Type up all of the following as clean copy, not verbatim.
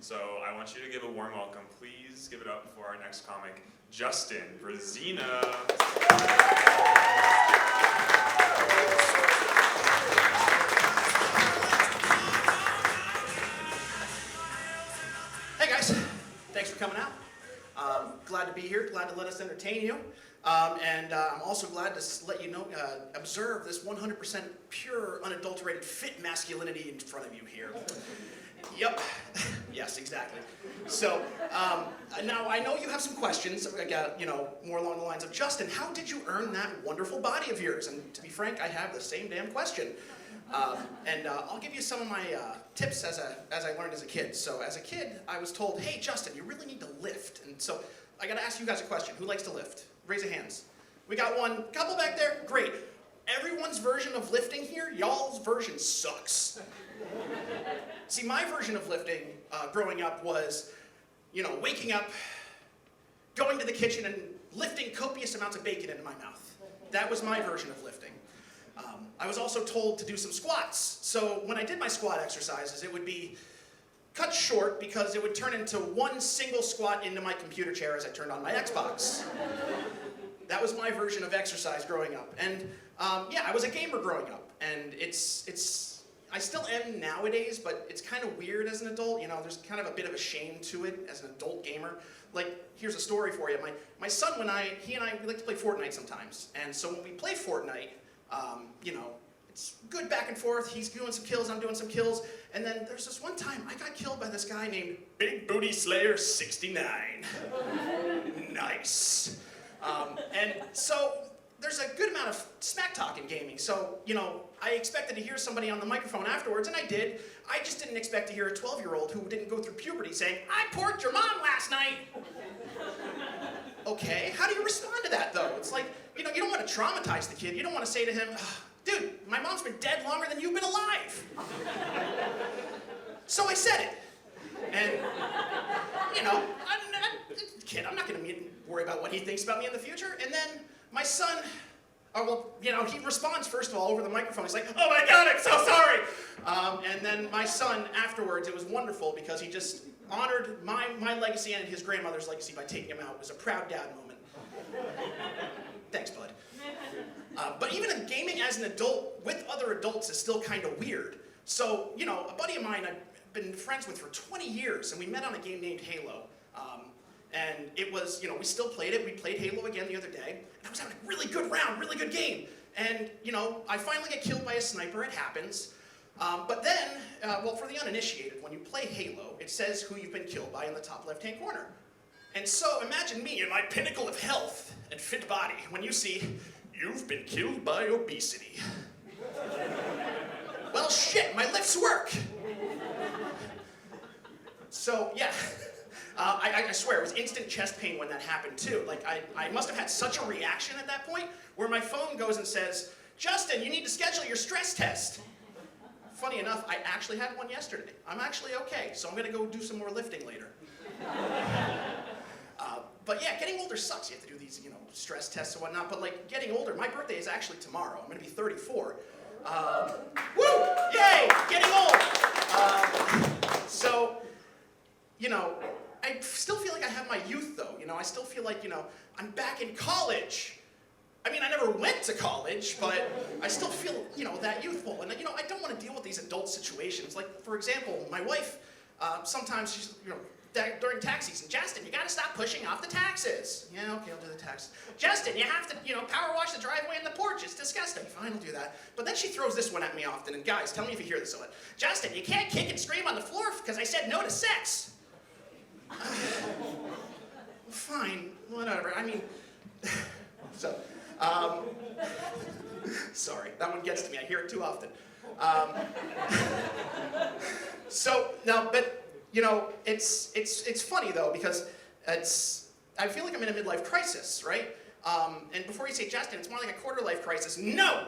So I want you to give a warm welcome. Please give it up for our next comic, Justin Brazina. Hey guys, thanks for coming out. Glad to be here, glad to let us entertain you. I'm also glad to let you know, observe this 100% pure, unadulterated, fit masculinity in front of you here. Yep, yes, exactly. So, now I know you have some questions, more along the lines of, Justin, how did you earn that wonderful body of yours? And to be frank, I have the same damn question. I'll give you some of my tips as I learned as a kid. So as a kid, I was told, hey, Justin, you really need to lift. And so I got to ask you guys a question. Who likes to lift? Raise your hands. We got one couple back there. Great. Everyone's version of lifting here, y'all's version sucks. See, my version of lifting growing up was, waking up, going to the kitchen and lifting copious amounts of bacon into my mouth. That was my version of lifting. I was also told to do some squats. So when I did my squat exercises, it would be cut short because it would turn into one single squat into my computer chair as I turned on my Xbox. That was my version of exercise growing up. And I was a gamer growing up. And I still am nowadays, but it's kind of weird as an adult. There's kind of a bit of a shame to it as an adult gamer. Like, here's a story for you. My son, he and I, we like to play Fortnite sometimes. And so when we play Fortnite, it's good back and forth. He's doing some kills, I'm doing some kills. And then there's this one time I got killed by this guy named Big Booty Slayer 69. Nice. And so there's a good amount of smack talk in gaming. So, I expected to hear somebody on the microphone afterwards, and I did. I just didn't expect to hear a 12-year-old who didn't go through puberty saying, I porked your mom last night. Okay, how do you respond to that, though? It's like, you don't want to traumatize the kid. You don't want to say to him, dude, my mom's been dead longer than you've been alive. So I said it. And, I'm not going to worry about what he thinks about me in the future. And then my son, he responds, first of all, over the microphone. He's like, oh my God, I'm so sorry. And then my son, afterwards, it was wonderful because he just honored my legacy and his grandmother's legacy by taking him out. It was a proud dad moment. Thanks, bud. But even in gaming as an adult with other adults is still kind of weird. So, a buddy of mine I've been friends with for 20 years, and we met on a game named Halo. And it was, we still played it. We played Halo again the other day, and I was having a really good round, really good game. And, I finally get killed by a sniper. It happens. But then, for the uninitiated, when you play Halo, it says who you've been killed by in the top left-hand corner. And so imagine me in my pinnacle of health and fit body when you see, you've been killed by obesity. Well, shit, my lifts work. So, yeah. I swear, it was instant chest pain when that happened, too. Like, I must have had such a reaction at that point where my phone goes and says, Justin, you need to schedule your stress test. Funny enough, I actually had one yesterday. I'm actually okay, so I'm going to go do some more lifting later. But yeah, getting older sucks. You have to do these, stress tests and whatnot. But getting older, my birthday is actually tomorrow. I'm going to be 34. Woo! Yay! Getting old! I still feel like I have my youth, though. I still feel like, I'm back in college. I mean, I never went to college, but I still feel, that youthful. And, I don't want to deal with these adult situations. Like, for example, my wife, sometimes she's, during tax season, Justin, you got to stop pushing off the taxes. Yeah, okay, I'll do the taxes. Justin, you have to, power wash the driveway and the porch. It's disgusting. Fine, I'll do that. But then she throws this one at me often. And guys, tell me if you hear this a lot. Justin, you can't kick and scream on the floor because I said no to sex. Fine, whatever. I mean, sorry, that one gets to me. I hear it too often. It's funny though because I feel like I'm in a midlife crisis, right? And before you say, Justin, it's more like a quarter-life crisis. No,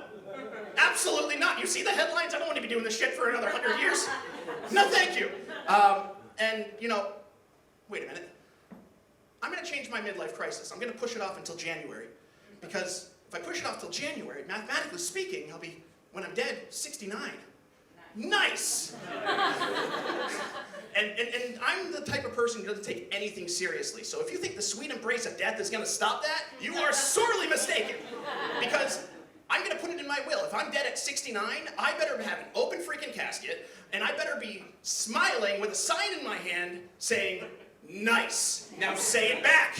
absolutely not. You see the headlines? I don't want to be doing this shit for another 100 years. No, thank you. Wait a minute. I'm going to change my midlife crisis. I'm going to push it off until January. Because if I push it off till January, mathematically speaking, I'll be, when I'm dead, 69. Nice! And I'm the type of person who doesn't take anything seriously. So if you think the sweet embrace of death is going to stop that, you are sorely mistaken. Because I'm going to put it in my will. If I'm dead at 69, I better have an open freaking casket, and I better be smiling with a sign in my hand saying, "Nice. Now say it back."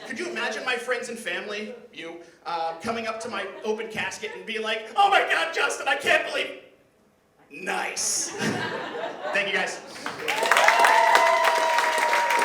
Could you imagine my friends and family, you, coming up to my open casket and be like, "Oh my God, Justin, I can't believe..." Nice. Thank you, guys.